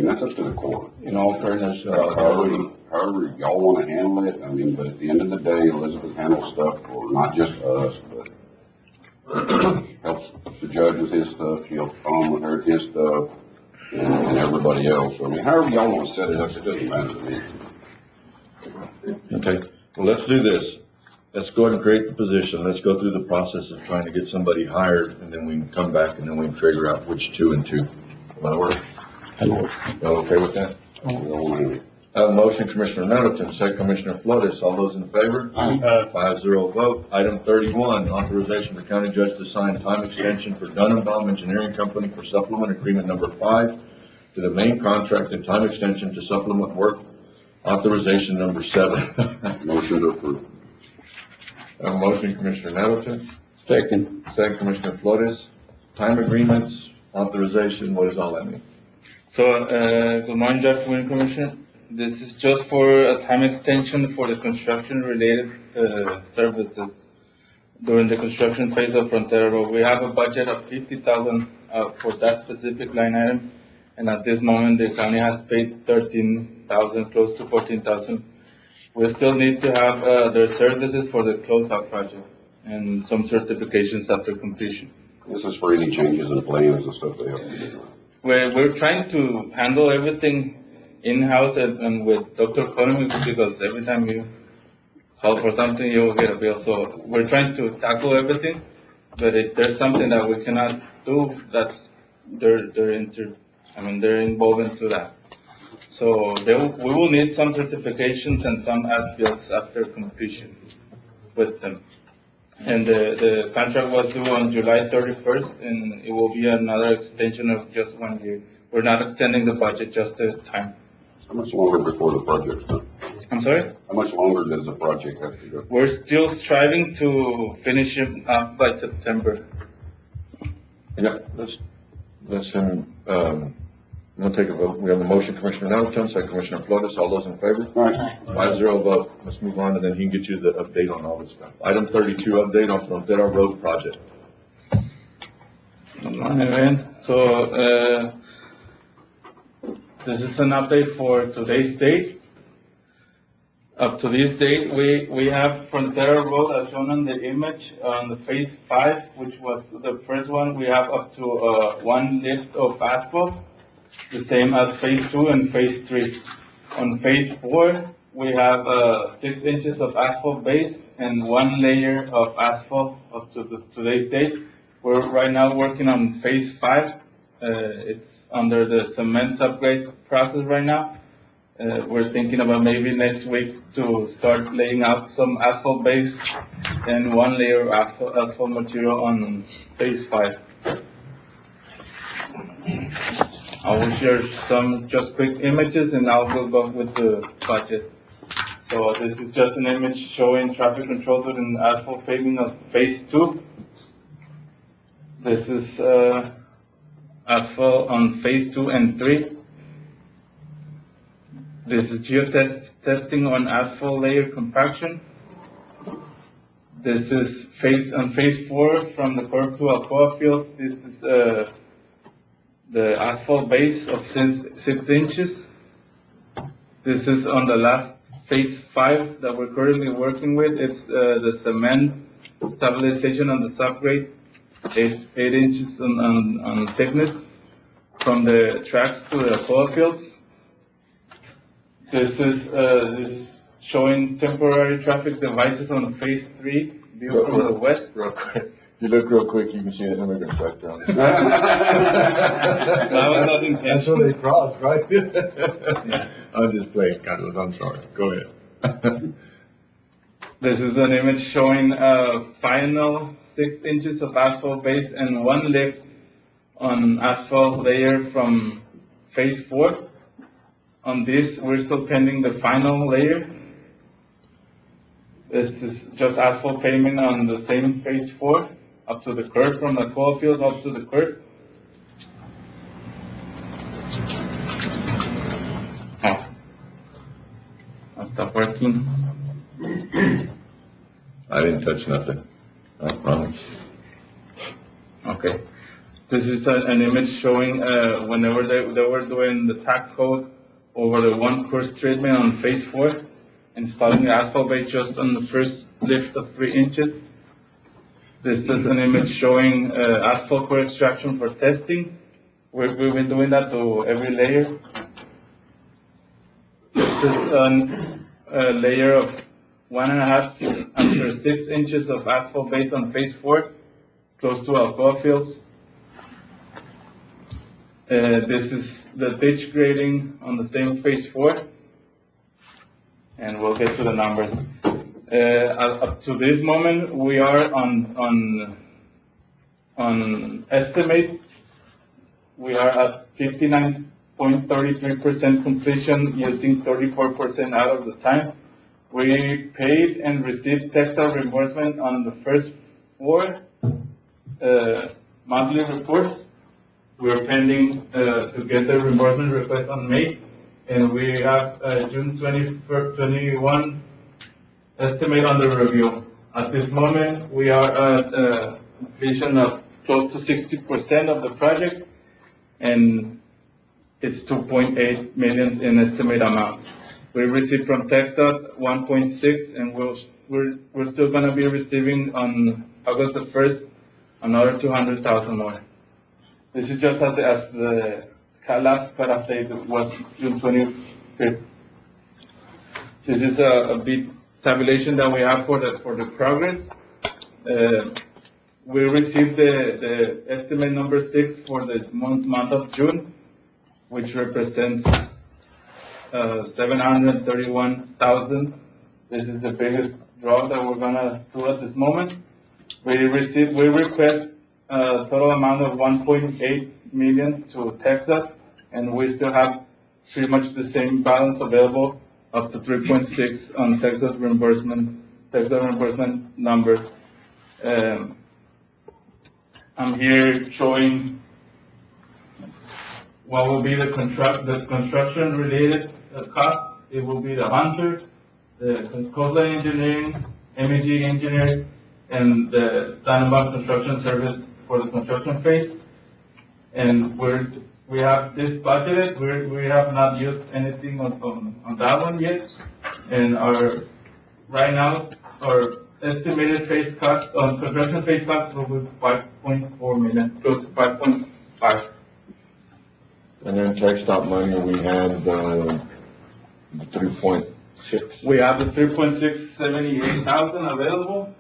B: that's up to the court.
E: in all fairness,
B: However y'all wanna handle it, I mean, but at the end of the day, Elizabeth handles stuff for not just us, but helps the judge with his stuff, she helps Tom with his stuff, and everybody else. I mean, however y'all wanna set it up, it doesn't matter to me.
A: Okay, well, let's do this. Let's go ahead and create the position. Let's go through the process of trying to get somebody hired, and then we can come back and then we can figure out which 2 and 2. That'll work. Y'all okay with that?
B: Y'all wanna-
A: Motion Commissioner Nettleton, second Commissioner Flores, all those in favor? 5-0 vote. Item 31, authorization for county judge to sign time extension for Dunn&Baum Engineering Company for supplement agreement number 5 to the main contract and time extension to supplement work authorization number 7.
B: Motion to approve.
A: Motion Commissioner Nettleton,
E: second.
A: second Commissioner Flores, time agreements, authorization, what does all that mean?
F: So, good morning, Judge Community Commissioner. This is just for a time extension for the construction-related services during the construction phase of Frontera Road. We have a budget of $50,000 for that specific line item, and at this moment, the county has paid $13,000, close to $14,000. We still need to have their services for the closeout project and some certifications after completion.
B: This is for any changes in plans and stuff they have to do.
F: We're trying to handle everything in-house and with Dr. Economy, because every time you call for something, you'll get a bill. So we're trying to tackle everything, but if there's something that we cannot do, that's, they're involved into that. So we will need some certifications and some as-bills after completion with them. And the contract was due on July 31st, and it will be another extension of just 1 year. We're not extending the budget, just the time.
B: How much longer before the project's done?
F: I'm sorry?
B: How much longer does the project have to go?
F: We're still striving to finish it up by September.
A: Yeah, let's, we'll take a vote. We have a motion, Commissioner Nettleton, second Commissioner Flores, all those in favor?
B: Right.
A: 5-0 vote. Let's move on, and then he can get you the update on all this stuff. Item 32, update on Frontera Road project.
F: So, this is an update for today's date. Up to this date, we have Frontera Road as shown on the image on the phase 5, which was the first one. We have up to 1 lift of asphalt, the same as phase 2 and phase 3. On phase 4, we have 6 inches of asphalt base and 1 layer of asphalt up to today's date. We're right now working on phase 5. It's under the cement upgrade process right now. We're thinking about maybe next week to start laying out some asphalt base and 1 layer of asphalt material on phase 5. I will share some just quick images, and I will go with the budget. So this is just an image showing traffic control during asphalt paving of phase 2. This is asphalt on phase 2 and 3. This is geotesting on asphalt layer compaction. This is phase 4 from the curb to Alcoa Fields. This is the asphalt base of 6 inches. This is on the last phase 5 that we're currently working with. It's the cement stabilization on the subgrade, 8 inches on thickness from the tracks to the coil fields. This is showing temporary traffic devices on phase 3, view from the west.
A: Real quick, if you look real quick, you can see an immigrant tractor on this.
F: That was not intentional.
A: That's where they cross, right? I'll just play, Carlos, I'm sorry, go ahead.
F: This is an image showing final 6 inches of asphalt base and 1 lift on asphalt layer from phase 4. On this, we're still pending the final layer. This is just asphalt pavement on the same phase 4, up to the curb, from the coil fields up to the curb. Oh. I'll stop working.
A: I didn't touch nothing, I promise.
F: Okay. This is an image showing whenever they were doing the tack coat over the 1 course treatment on phase 4, installing the asphalt base just on the first lift of 3 inches. This is an image showing asphalt core extraction for testing. We've been doing that to every layer. This is a layer of 1.5 after 6 inches of asphalt base on phase 4, close to Alcoa fields. This is the ditch grading on the same phase 4, and we'll get to the numbers. Up to this moment, we are on estimate. We are at 59.33% completion, using 34% out of the time. We paid and received textile reimbursement on the first 4 monthly reports. We're pending to get the reimbursement request on May, and we have June 21 estimate under review. At this moment, we are at completion of close to 60% of the project, and it's 2.8 million in estimate amounts. We received from TxDOT 1.6, and we're still going to be receiving on August the 1st another 200,000 more. This is just as the last cutoff date was June 25th. This is a big tabulation that we have for the progress. We received the estimate number 6 for the month of June, which represents 731,000. This is the biggest draw that we're gonna do at this moment. We request a total amount of 1.8 million to TxDOT, and we still have pretty much the same balance available, up to 3.6 on TxDOT reimbursement number. I'm here showing what will be the construction related cost. It will be the Hunter, the Coastline Engineering, MEG Engineers, and the Tannenbaum Construction Service for the construction phase. And we have this budgeted. We have not used anything on that one yet. And right now our estimated phase cost on construction phase cost will be 5.4 million, close to 5.5.
A: And then TxDOT money, we had the 3.6.
F: We have the 3.678,000 available,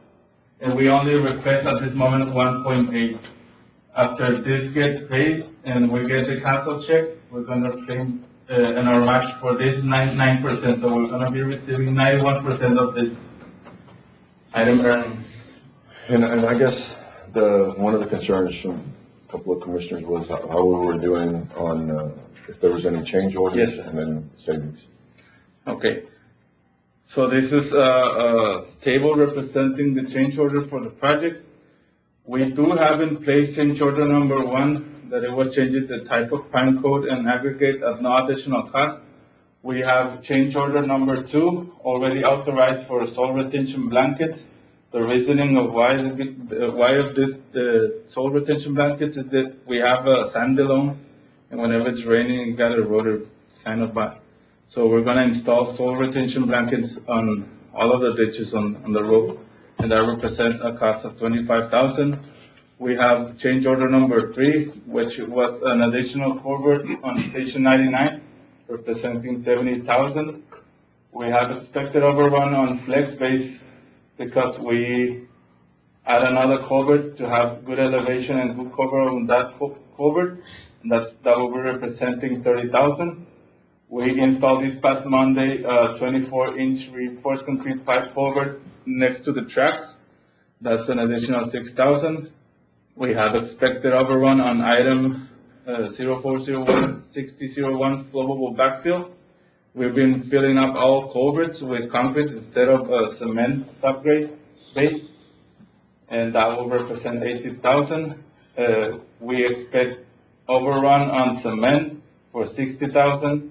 F: and we only request at this moment 1.8. After this gets paid and we get the cancel check, we're gonna claim and our match for this 9%. So we're gonna be receiving 91% of this item earnings.
A: And I guess one of the concerns from a couple of commissioners was how we were doing on if there was any change orders.
F: Yes, sir.
A: And then savings.
F: Okay. So this is a table representing the change order for the projects. We do have in place change order number 1, that it was changing the type of pine coat and aggregate at no additional cost. We have change order number 2, already authorized for soil retention blankets. The reasoning of the soil retention blankets is that we have a standalone and whenever it's raining, it got eroded kind of bad. So we're gonna install soil retention blankets on all of the ditches on the road, and that represents a cost of $25,000. We have change order number 3, which was an additional culvert on Station 99, representing $70,000. We have expected overrun on flex base because we add another culvert to have good elevation and good cover on that culvert, and that will be representing $30,000. We installed this past Monday, 24-inch reinforced concrete pipe culvert next to the tracks. That's an additional $6,000. We have expected overrun on item 0401-6001 flowable backfill. We've been filling up all culverts with concrete instead of cement subgrade base, and that will represent $80,000. We expect overrun on cement for $60,000.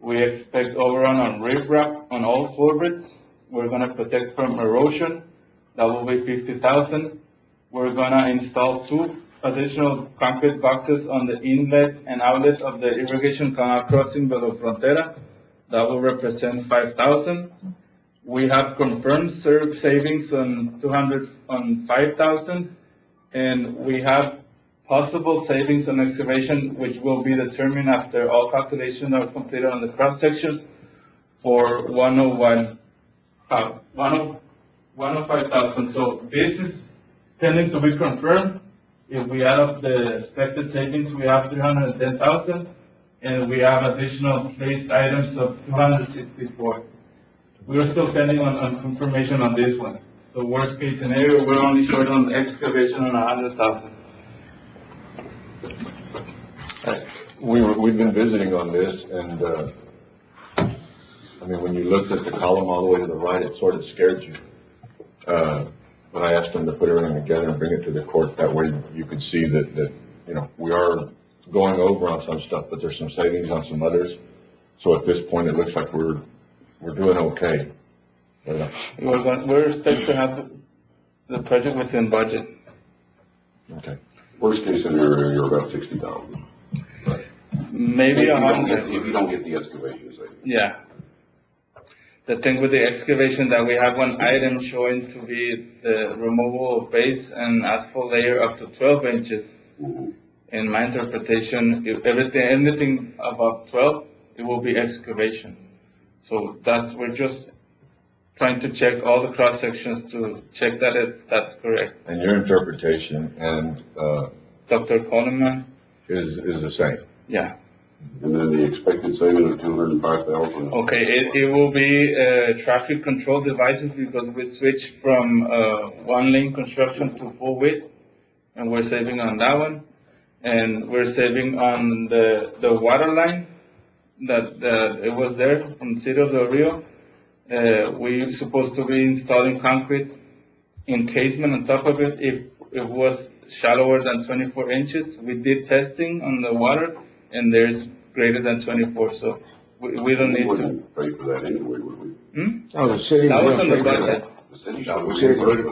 F: We expect overrun on riprap on all culverts. We're gonna protect from erosion. That will be $50,000. We're gonna install 2 additional concrete boxes on the inlet and outlet of the irrigation canal crossing below Frontera. That will represent $5,000. We have confirmed savings on $5,000, and we have possible savings on excavation, which will be determined after all calculations are completed on the cross sections for 105,000. So this is pending to be confirmed. If we add up the expected savings, we have 310,000, and we have additional placed items of 264. We are still pending on confirmation on this one. So worst case scenario, we're only short on excavation on 100,000.
A: We've been visiting on this, and, I mean, when you looked at the column all the way to the right, it sort of scared you. But I asked them to put everything together and bring it to the court, that way you could see that, you know, we are going over on some stuff, but there's some savings on some others. So at this point, it looks like we're doing okay.
F: We're expected to have the project within budget.
A: Okay.
B: Worst case scenario, you're about 60,000.
F: Maybe
B: If you don't
F: 100.
B: get- If you don't get the excavation savings.
F: Yeah. The thing with the excavation, that we have one item showing to be the removal of base and asphalt layer up to 12 inches.
B: Mhm.
F: In my interpretation, if anything above 12, it will be excavation. So we're just trying to check all the cross sections to check that that's correct.
A: And your interpretation and,
F: Dr. Coleman?
A: is the same.
F: Yeah.
B: And then the expected saving of 205,000.
F: Okay, it will be, traffic control devices, because we switched from, one lane construction to full width, and we're saving on that one. And we're saving on the water line that it was there from City of Del Rio. We're supposed to be installing concrete encasement on top of it if it was shallower than 24 inches. We did testing on the water, and there's greater than 24, so we don't
B: We
F: need to.
B: wouldn't pay for that anyway, would we?
E: Oh, the city.
F: That was on the budget.
B: The city
A: No, we
B: should.
A: put it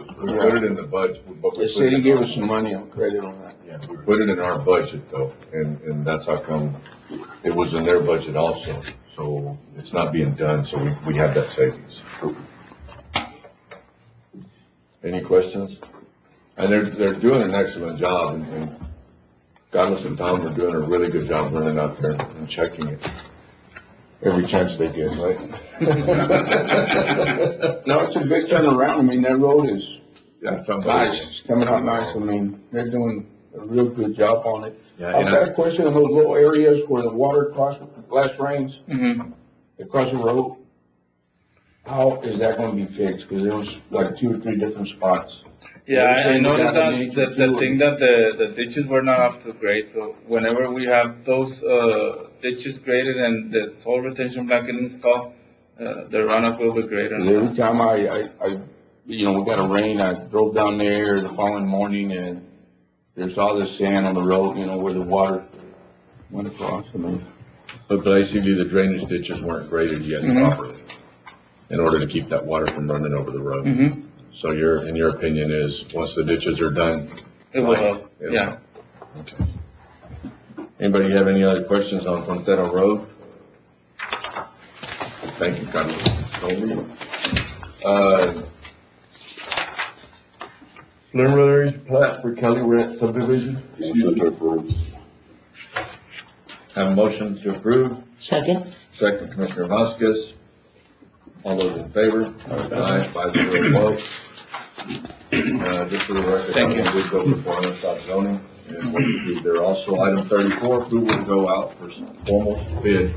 A: in the budget, but we
E: The
A: put
E: city
A: it,
E: gave us some money on credit on that.
A: yeah, we put it in our budget though, and that's how come it was in their budget also. So it's not being done, so we have that savings. Any questions? And they're doing an excellent job, and Carlos and Tom are doing a really good job running out there and checking it every chance they get, right?
E: No, it's a big turnaround. I mean, that road is
A: Yeah, it's
E: nice.
A: unbelievable.
E: It's coming out nice. I mean, they're doing a real good job on it.
A: Yeah,
E: I've
A: and
E: got a question on those little areas where the water last rains
F: Mhm.
E: across the road. How is that gonna be fixed? Cause there was like 2 or 3 different spots.
F: Yeah, I noticed that,
E: Nature
F: the
E: too.
F: thing that the ditches were not up to grade, so whenever we have those, ditches graded and the soil retention blanket installed, the runoff will be greater.
E: 'Cause every time I, we got a rain, I drove down there the following morning and there's all this sand on the road, where the water went across. I mean,
A: But basically, the drainage ditches weren't graded yet
F: Mhm.
A: properly in order to keep that water from running over the road.
F: Mm-hmm,
A: So in your opinion is, once the ditches are done,
F: it will help,
A: It'll
F: yeah.
A: help. okay. Anybody have any other questions on Frontera Road? Thank you, Carlos. Preliminary plat for Kelly Ranch subdivision.
B: Motion to approve.
A: Have a motion to approve.
H: Second.
A: Second, Commissioner Vasquez. All those in favor? Aye. 5-0 vote. Just for the record,
F: Thank you.
A: I did go before Stop zoning, and what you do there also. Item 34, approval to go out for formal bid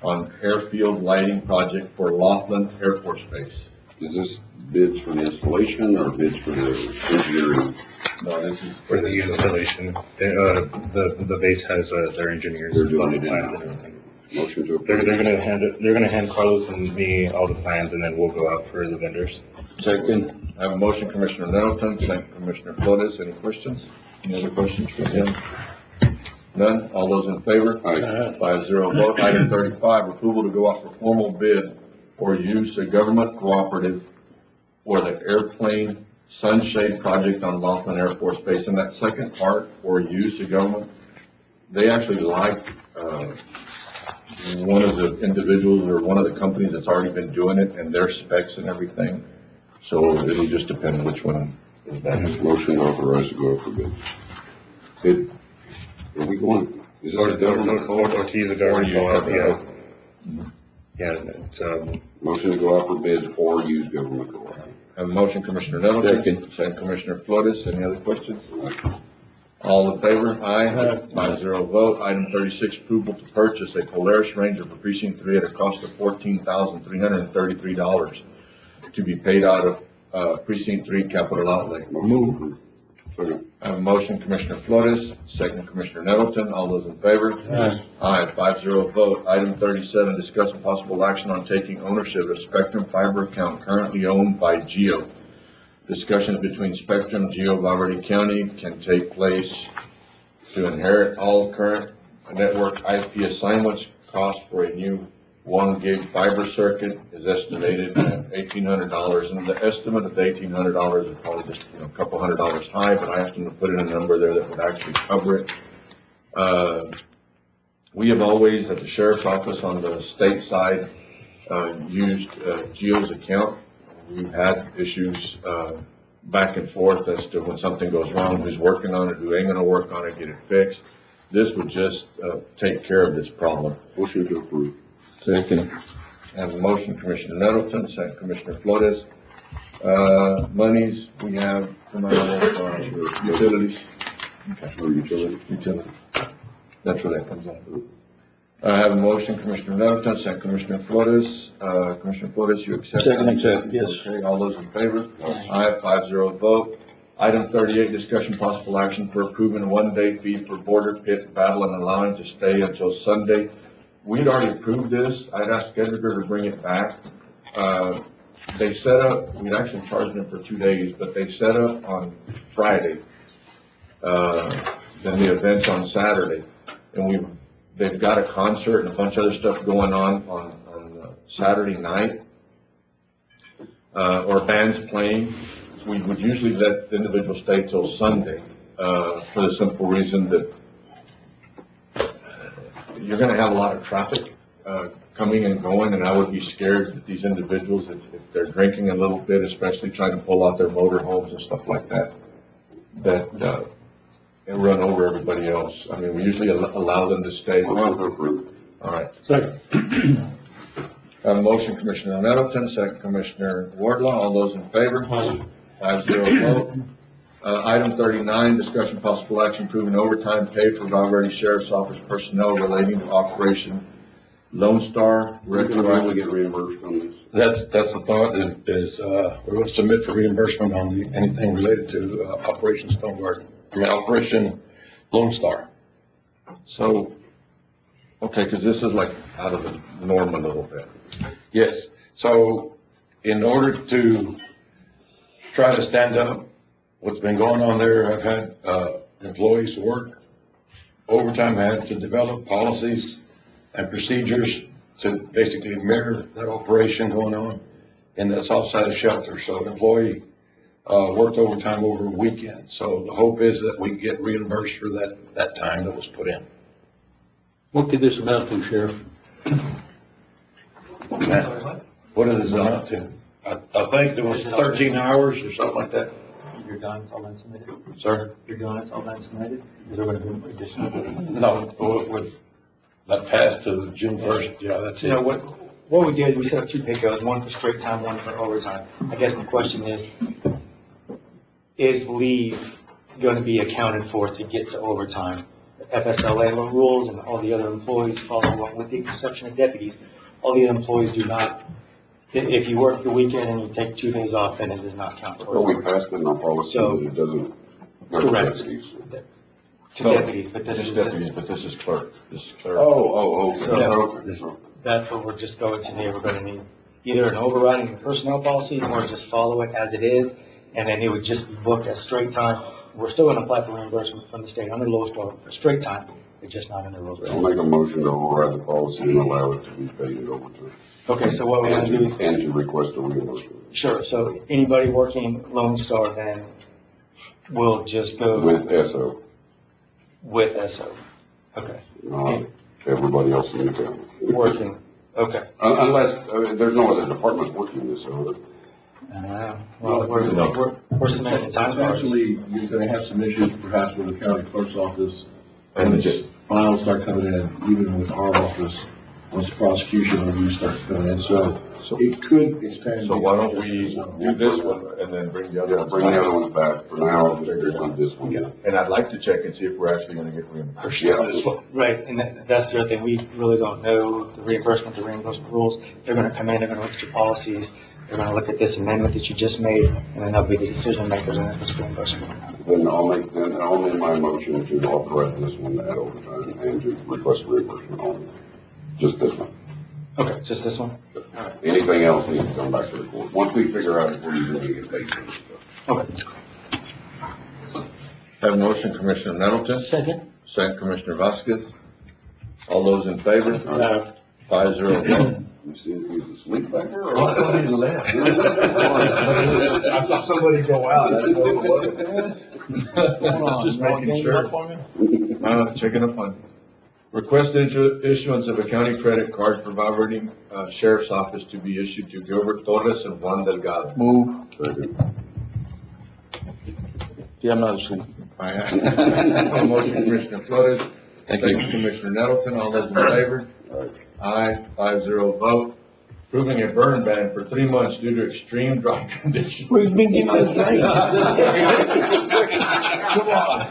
A: on airfield lighting project for Laughlin Air Force Base.
B: Is this bids for the installation or bids for the engineering?
A: No, this is
I: For the installation, the base has, their engineers.
B: They're doing it
I: plans
B: now.
I: and everything.
B: Motion to
I: They're
B: approve.
I: gonna hand Carlos and me all the plans, and then we'll go out for the vendors.
A: second. I have a motion, Commissioner Nettleton, second, Commissioner Flores. Any questions? Any other questions for him? None? All those in favor?
B: Aye.
A: 5-0 vote. Item 35, approval to go out for formal bid or use a government cooperative for the airplane sunshade project on Laughlin Air Force Base. And that second part, or use a government, they actually liked, one of the individuals or one of the companies that's already been doing it and their specs and everything. So it'll just depend which one is that.
B: Motion to authorize to go out for bid. Bid, where are we going? Is this the government?
I: Ortiz, the government, yeah. Yeah, it's,
B: Motion to go out for bids or use government co-op.
A: Have a motion, Commissioner Nettleton, second, Commissioner Flores. Any other questions? All in favor? Aye. 5-0 vote. Item 36, approval to purchase a Polaris Ranger for precinct 3 at a cost of $14,333 to be paid out of, precinct 3 capital outlay.
B: Motion to approve. Second.
A: I have a motion, Commissioner Flores, second, Commissioner Nettleton. All those in favor? Aye. 5-0 vote. Item 37, discuss possible action on taking ownership of Spectrum fiber account currently owned by Geo. Discussions between Spectrum, Geo, Valverde County can take place to inherit all current network IP assignments. Cost for a new 1 gig fiber circuit is estimated at $1,800, and the estimate of the $1,800 is probably just, a couple $100 high, but I asked them to put in a number there that would actually cover it. We have always, at the sheriff's office on the state side, used Geo's account. We've had issues back and forth as to when something goes wrong, who's working on it, who ain't gonna work on it, get it fixed. This would just take care of this problem.
B: Motion to approve.
A: Second. Have a motion, Commissioner Nettleton, second, Commissioner Flores. Monies we have from our utilities. Okay.
B: Or utility.
A: Utility. That's where that comes out. I have a motion, Commissioner Nettleton, second, Commissioner Flores. Commissioner Flores, you accept?
E: Second, accept, yes.
A: Okay, all those in favor? Aye. 5-0 vote. Item 38, discussion possible action for approving a 1-day fee for Border Pit Battle and allowing to stay until Sunday. We'd already approved this. I'd asked Edgar to bring it back. They set up, we'd actually charged them for 2 days, but they set up on Friday. Then the event's on Saturday. And they've got a concert and a bunch of other stuff going on Saturday night. Or bands playing. We would usually let the individual stay till Sunday, for the simple reason that you're gonna have a lot of traffic, coming and going, and I would be scared that these individuals, if they're drinking a little bit, especially trying to pull out their motor homes and stuff like that, and run over everybody else. I mean, we usually allow them to stay.
B: Motion to approve.
A: All right.
C: Second.
A: Motion, Commissioner Nettleton, second, Commissioner Wardlaw. All those in favor? 5-0 vote. Item 39, discussion possible action approving overtime pay for Valverde Sheriff's Office personnel relating to Operation Lone Star.
B: We're gonna probably get reimbursed on this.
C: That's the thought, we're going to submit for reimbursement on anything related to, Operation Operation Lone Star.
A: So, okay, because this is like out of the norm a little bit.
C: Yes, so in order to try to stand up what's been going on there, I've had, employees work overtime. I had to develop policies and procedures to basically mirror that operation going on in the south side of shelter. So an employee, worked overtime over a weekend. So the hope is that we get reimbursed for that time that was put in.
E: What could this amount to, Sheriff?
C: What does this amount to? I think there was 13 hours or something like that.
D: You're done, it's all been submitted?
C: Sir?
D: You're done, it's all been submitted? Is there gonna be additional?
C: No, with, that passed to June 1st, yeah, that's
D: You know,
C: it.
D: what we did is we set up two pay codes, one for straight time, one for overtime. I guess the question is leave gonna be accounted for to get to overtime? FSLA rules and all the other employees follow along, with the exception of deputies. All the other employees do not. If you work the weekend and you take 2 days off, then it does not count
B: But we
D: towards
B: passed it in our policy,
D: So-
B: that it doesn't. not
D: Correct.
B: deputies.
D: to deputies, but this
A: This is
D: is,
A: deputies, but this is clerk. This is clerk.
B: Oh,
D: So-
B: okay.
D: that's what we're just going to need. We're gonna need either an overriding personnel policy or just follow it as it is, and then it would just be booked as straight time. We're still gonna apply for reimbursement from the state under Lodestar for straight time, but just not under
B: I'll
D: overtime.
B: make a motion to override the policy and allow it to be paid at overtime.
D: Okay, so what we're
B: And
D: gonna do,
B: to, and to request a reimbursement
D: sure, so anybody working Lone Star then will just go
B: with SO,
D: with SO. Okay,
B: not everybody else in the county.
D: working, okay.
B: Unless, there's no other departments working this, so
D: Well, we're submitting time cards.
H: Eventually, you're gonna have some issues perhaps with the county clerk's office,
A: And
H: once
A: just-
H: files start coming in, even with our office, once prosecution review starts coming in, so it could expand.
A: So why don't we do this one and then bring the other
B: yeah,
A: ones
B: bring the
A: back?
B: other ones back. For now, just do this one.
A: And I'd like to check and see if we're actually gonna get reimbursed.
B: Yeah.
A: This one.
D: Right, and that's the other thing, we really don't know the reimbursement rules. They're gonna come in, they're gonna look at your policies, they're gonna look at this amendment that you just made, and then they'll be the decision makers on if it's reimbursement or not.
B: Then I'll make my motion to authorize this one at overtime and to request reimbursement only. Just this one.
D: Okay, just this one?
B: Anything else needs to come back to the court. Once we figure out if we're even gonna get paid for this stuff.
D: Okay.
A: Have a motion, Commissioner Nettleton.
D: Second.
A: Second, Commissioner Vasquez. All those in favor? 5-0 vote.
B: You see if he's asleep back there or
H: I thought
B: what?
H: he left. I saw somebody go out, I didn't know who it was.
A: Just making sure. Checking up on. Request issuance of a county credit card for Valverde Sheriff's Office to be issued to Gilbert Torres and Juan Delgado.
E: Move.
B: Second.
E: Yeah, I'm not asleep.
A: I have a motion, Commissioner Flores.
C: Thank you.
A: Second, Commissioner Nettleton. All those in favor? Aye, 5-0 vote. Approving a burn ban for 3 months due to extreme dry conditions.
E: Who's been giving us rain?
A: Come on.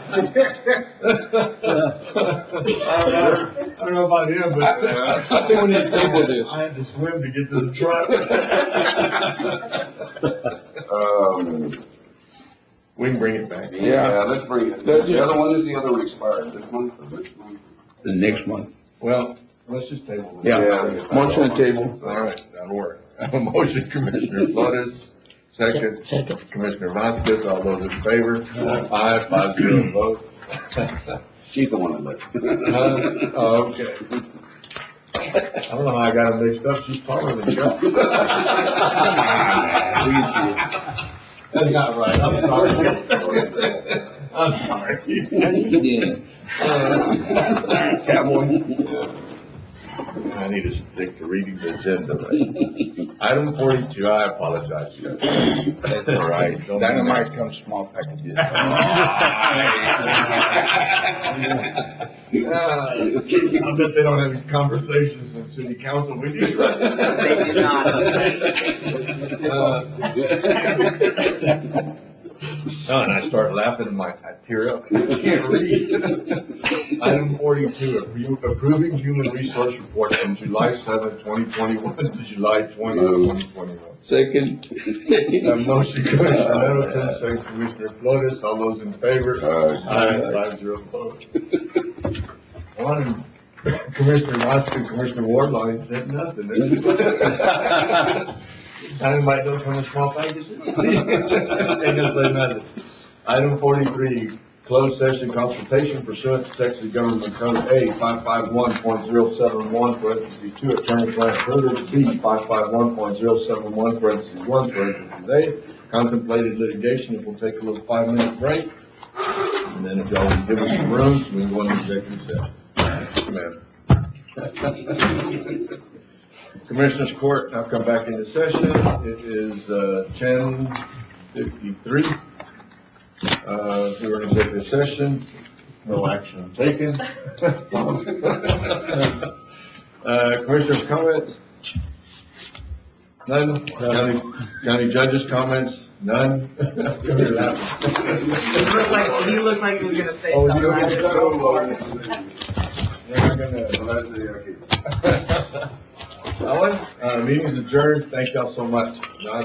H: I don't know about him, but.
E: I think we need to table this.
H: I had to swim to get to the truck.
A: We can bring it back.
B: Yeah, let's bring it. The other one is the other one expired. This month or next month?
E: The next month.
A: Well, let's just table it.
E: Yeah. Motion to table.
A: All right, that'll work. I have a motion, Commissioner Flores. Second.
D: Second.
A: Commissioner Vasquez, all those in favor? Aye, 5-0 vote.
B: She's the one that left.
A: Oh, okay.
H: I don't know how I got them mixed up, she's taller than Chuck. That's not right, I'm sorry. I'm sorry.
E: You did.
A: Cowboy. I need to stick to reading the agenda, right? Item 42, I apologize. That's all right.
E: Dynamite comes small packages.
H: I bet they don't have these conversations in city council with you.
D: They do not.
A: Oh, and I start laughing and I tear up. I can't read. Item 42, approving human resource report from July 7, 2021 to July 20, 2021.
E: Second.
A: Motion, Commissioner Nettleton, second, Commissioner Flores, all those in favor? Aye, 5-0 vote. One, Commissioner Vasquez, Commissioner Wardlaw ain't said nothing. Dynamite don't come in small packages. Ain't gonna say nothing. Item 43, closed session consultation pursuant to Texas Government Code A 551.071, parentheses 2, attorney-client privilege, B 551.071, parentheses 1, parentheses A, contemplated litigation. It will take a little 5-minute break. And then if y'all will give us some room, we can go into executive session. Ma'am. Commissioners Court, now come back into session. It is, 10:53. We're in executive session, no action taken. Commissioners' comments? None? County judges' comments? None?
J: He looked like he was gonna say
A: Oh,
J: something.
A: you
J: I
A: don't Ellen, meeting's adjourned. Thank y'all so much. Now I